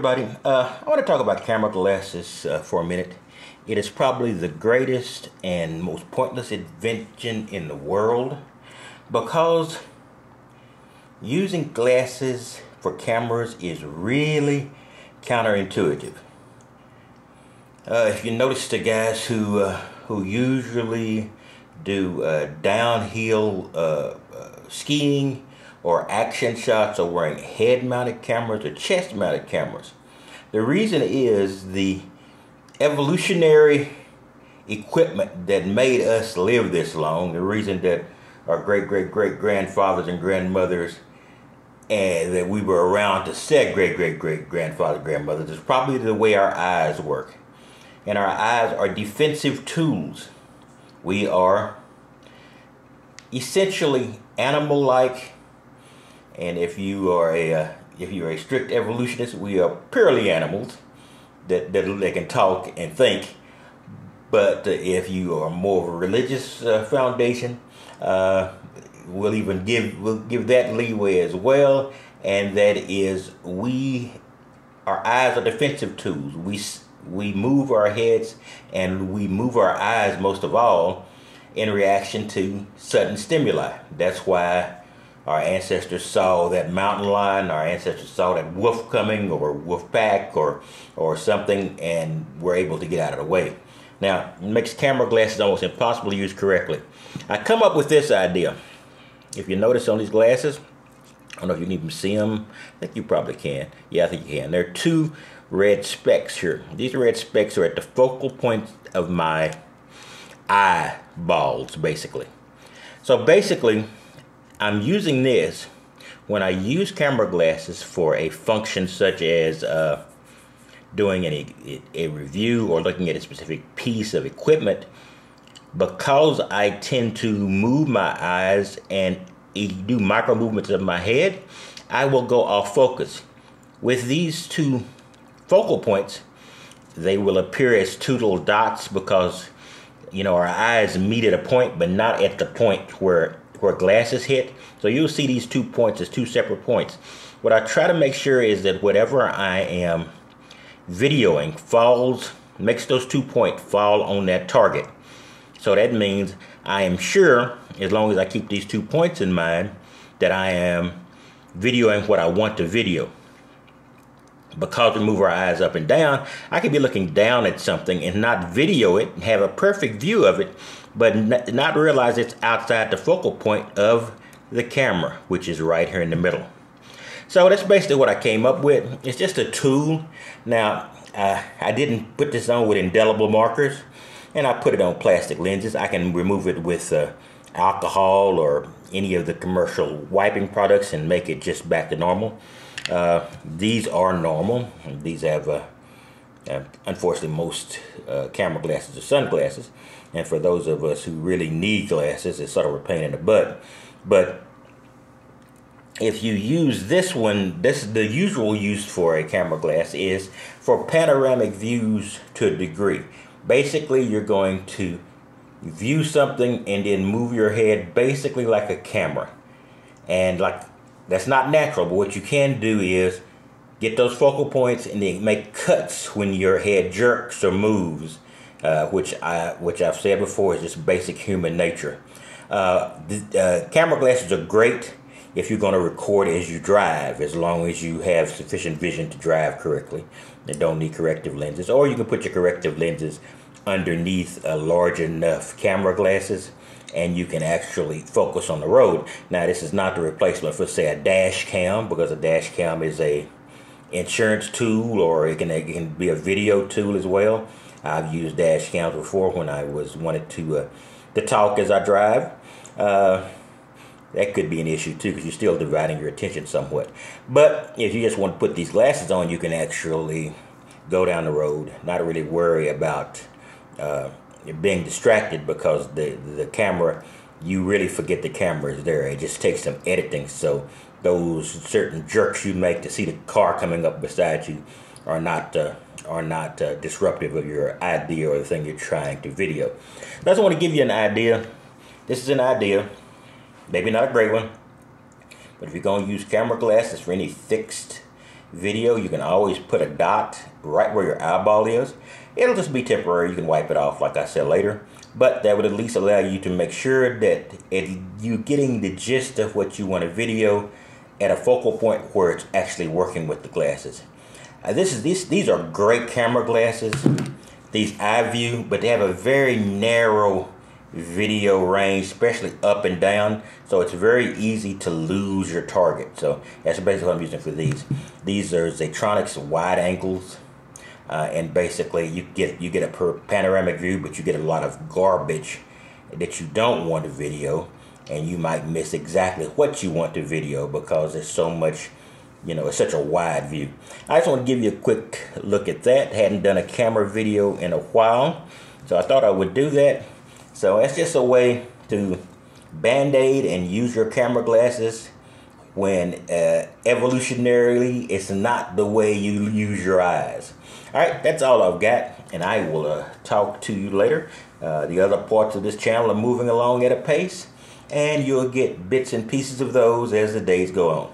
everybody. I want to talk about camera glasses for a minute. It is probably the greatest and most pointless invention in the world because using glasses for cameras is really counterintuitive. If you notice the guys who usually do downhill skiing or action shots are wearing head-mounted cameras or chest-mounted cameras. The reason is the evolutionary equipment that made us live this long, the reason that our great-great-great-grandfathers and grandmothers and that we were around to set great-great-great-grandfathers, grandmothers, is probably the way our eyes work. And our eyes are defensive tools. We are essentially animal-like. And if you are a strict evolutionist, we are purely animals that can talk and think. But if you are more of a religious foundation, we'll give that leeway as well. And that is, our eyes are defensive tools. We move our heads and we move our eyes most of all in reaction to sudden stimuli. That's why our ancestors saw that mountain lion, our ancestors saw that wolf coming or wolf pack or something, and were able to get out of the way. Now, it makes camera glasses almost impossible to use correctly. I come up with this idea. If you notice on these glasses, I don't know if you can even see them. I think you probably can. Yeah, I think you can. There are two red specks here. These red specks are at the focal point of my eyeballs, basically. So basically, I'm using this when I use camera glasses for a function such as doing a review or looking at a specific piece of equipment. Because I tend to move my eyes and do micro movements of my head, I will go off focus. With these two focal points, they will appear as two little dots because, you know, our eyes meet at a point, but not at the point where glasses hit. So you'll see these 2 points as two separate points. What I try to make sure is that whatever I am videoing makes those 2 points fall on that target. So that means I am sure, as long as I keep these 2 points in mind, that I am videoing what I want to video. Because we move our eyes up and down, I could be looking down at something and not video it and have a perfect view of it, but not realize it's outside the focal point of the camera, which is right here in the middle. So that's basically what I came up with. It's just a tool. Now, I didn't put this on with indelible markers, and I put it on plastic lenses. I can remove it with alcohol or any of the commercial wiping products and make it just back to normal. These are normal. These have, unfortunately, most camera glasses are sunglasses. And for those of us who really need glasses, it's sort of a pain in the butt. But if you use this one, the usual use for a camera glass is for panoramic views to a degree. Basically, you're going to view something and then move your head basically like a camera. And that's not natural, but what you can do is get those focal points and then make cuts when your head jerks or moves, which I've said before is just basic human nature. Camera glasses are great if you're going to record as you drive, as long as you have sufficient vision to drive correctly and don't need corrective lenses. Or you can put your corrective lenses underneath large enough camera glasses and you can actually focus on the road. Now, this is not the replacement for, say, a dash cam, because a dash cam is a insurance tool, or it can be a video tool as well. I've used dash cams before when I wanted to talk as I drive. That could be an issue too, because you're still dividing your attention somewhat. But if you just want to put these glasses on, you can actually go down the road, not really worry about being distracted, because the camera, you really forget the camera is there. It just takes some editing. So those certain jerks you make to see the car coming up beside you are not disruptive of your idea or the thing you're trying to video. I just want to give you an idea. This is an idea, maybe not a great one, but if you're going to use camera glasses for any fixed video, you can always put a dot right where your eyeball is. It'll just be temporary. You can wipe it off, like I said, later. But that would at least allow you to make sure that you're getting the gist of what you want to video at a focal point where it's actually working with the glasses. These are great camera glasses, these iView, but they have a very narrow video range, especially up and down, so it's very easy to lose your target. So that's basically what I'm using for these. These are Zertronics wide angles, and basically you get a panoramic view, but you get a lot of garbage that you don't want to video, and you might miss exactly what you want to video because there's so much, it's such a wide view. I just want to give you a quick look at that. Hadn't done a camera video in a while, so I thought I would do that. So that's just a way to band-aid and use your camera glasses when evolutionarily it's not the way you use your eyes. All right, that's all I've got, and I will talk to you later. The other parts of this channel are moving along at a pace, and you'll get bits and pieces of those as the days go on.